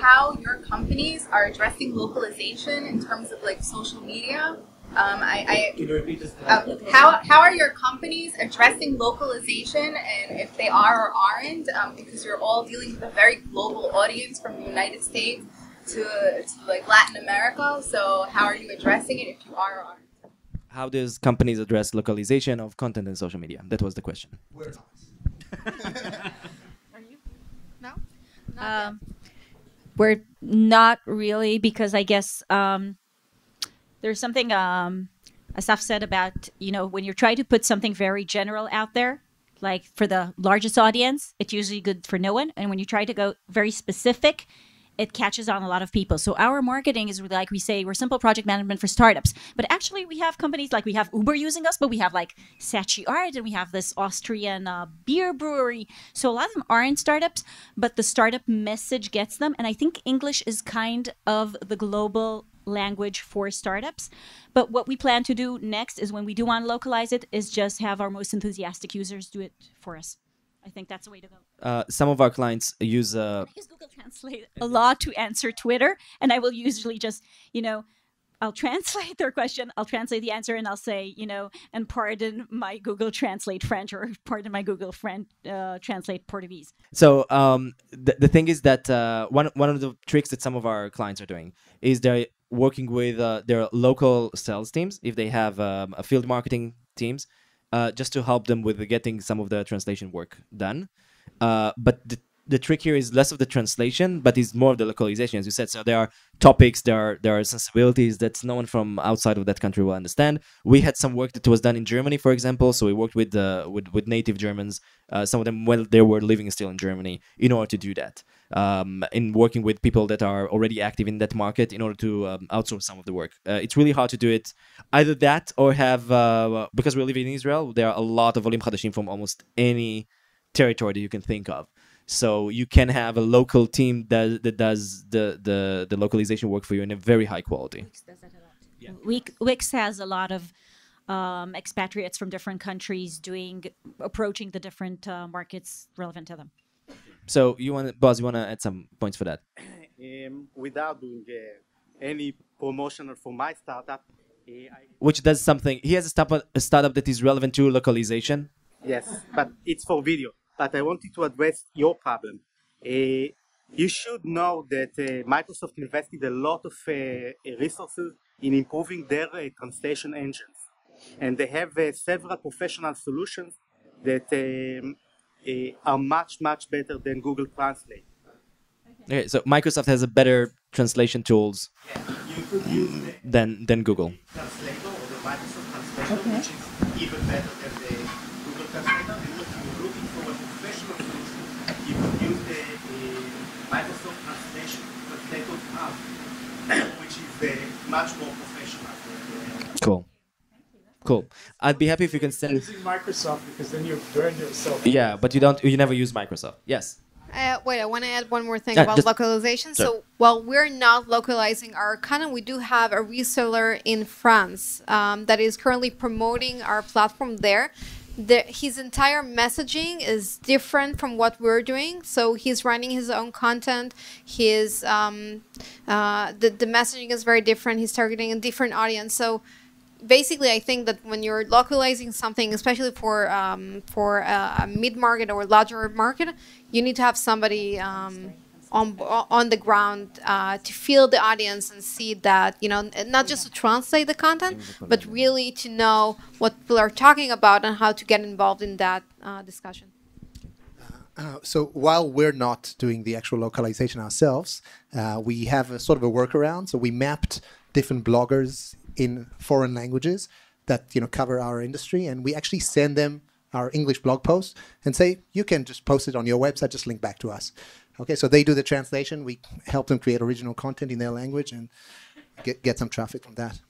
how your companies are addressing localization in terms of like social media? Can you repeat this? How are your companies addressing localization, and if they are or aren't, because you're all dealing with a very global audience from the United States to like Latin America. So how are you addressing it if you are or aren't? How does companies address localization of content in social media? That was the question. We're not. Are you? No. We're not really, because I guess there's something Asaf said about, when you're trying to put something very general out there, like for the largest audience, it's usually good for no one. And when you try to go very specific, it catches on a lot of people. So our marketing is, like we say, we're simple project management for startups. But actually we have companies like, we have Uber using us, but we have like Saatchi Art, and we have this Austrian beer brewery. So a lot of them aren't startups, but the startup message gets them. And I think English is kind of the global language for startups. But what we plan to do next is, when we do want to localize it, is just have our most enthusiastic users do it for us. I think that's the way to go. Some of our clients use I use Google Translate a lot to answer Twitter, and I will usually just, I'll translate their question, I'll translate the answer, and I'll say, and pardon my Google Translate French, or pardon my Google Translate Portuguese. So the thing is that one of the tricks that some of our clients are doing is they're working with their local sales teams, if they have a field marketing teams, just to help them with getting some of the translation work done. But the trick here is less of the translation, but is more of the localization, as you said. So there are topics, there are sensibilities that no one from outside of that country will understand. We had some work that was done in Germany, for example. So we worked with native Germans, some of them while they were living still in Germany, in order to do that. In working with people that are already active in that market, in order to outsource some of the work. It's really hard to do it. Either that, or have, because we're living in Israel, there are a lot of Olim Chadashim from almost any territory that you can think of. So you can have a local team that does the localization work for you in a very high quality. Wix does that a lot. Yeah. Wix has a lot of expatriates from different countries approaching the different markets relevant to them. So Boaz, you want to add some points for that? Without doing any promotional for my startup. Which does something. He has a startup that is relevant to localization. Yes, but it's for video. But I wanted to address your problem. You should know that Microsoft invested a lot of resources in improving their translation engines. And they have several professional solutions that are much, much better than Google Translate. Okay, so Microsoft has a better translation tools than Google. Translator, or the Microsoft Translator, which is even better than the Google Translator. And if you're looking for a professional solution, you can use the Microsoft Translator Hub, which is much more professional. Cool. I'd be happy if you can send. Using Microsoft, because then you burn yourself. Yeah, but you never use Microsoft. Yes. Wait, I want to add one more thing about localization. Sure. So while we're not localizing our content, we do have a reseller in France that is currently promoting our platform there. His entire messaging is different from what we're doing. So he's running his own content. His the messaging is very different. He's targeting a different audience. So basically, I think that when you're localizing something, especially for a mid-market or larger market, you need to have somebody on the ground to feel the audience and see that, not just to translate the content, but really to know what people are talking about and how to get involved in that discussion. So while we're not doing the actual localization ourselves, we have a sort of a workaround. So we mapped different bloggers in foreign languages that cover our industry, and we actually send them our English blog post and say, you can just post it on your website, just link back to us. Okay, so they do the translation, we help them create original content in their language and get some traffic from that.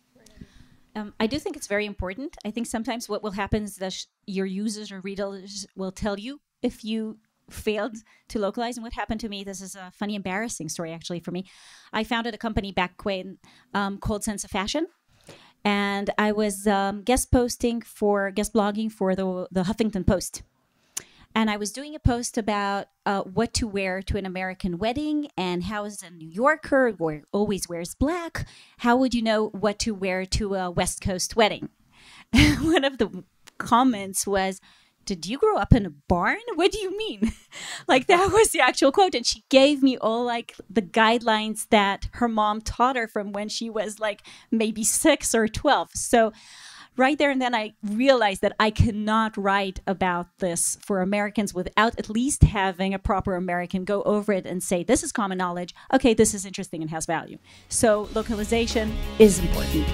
I do think it's very important. I think sometimes what will happen is that your users or readers will tell you if you failed to localize. And what happened to me, this is a funny, embarrassing story actually for me. I founded a company back when called Sense of Fashion. And I was guest blogging for the Huffington Post. And I was doing a post about what to wear to an American wedding, and how, as a New Yorker who always wears black, how would you know what to wear to a West Coast wedding? One of the comments was, "Did you grow up in a barn? What do you mean?" Like, that was the actual quote. And she gave me all like the guidelines that her mom taught her from when she was like maybe 6 or 12. So right there and then I realized that I cannot write about this for Americans without at least having a proper American go over it and say, this is common knowledge. Okay, this is interesting and has value. So localization is important.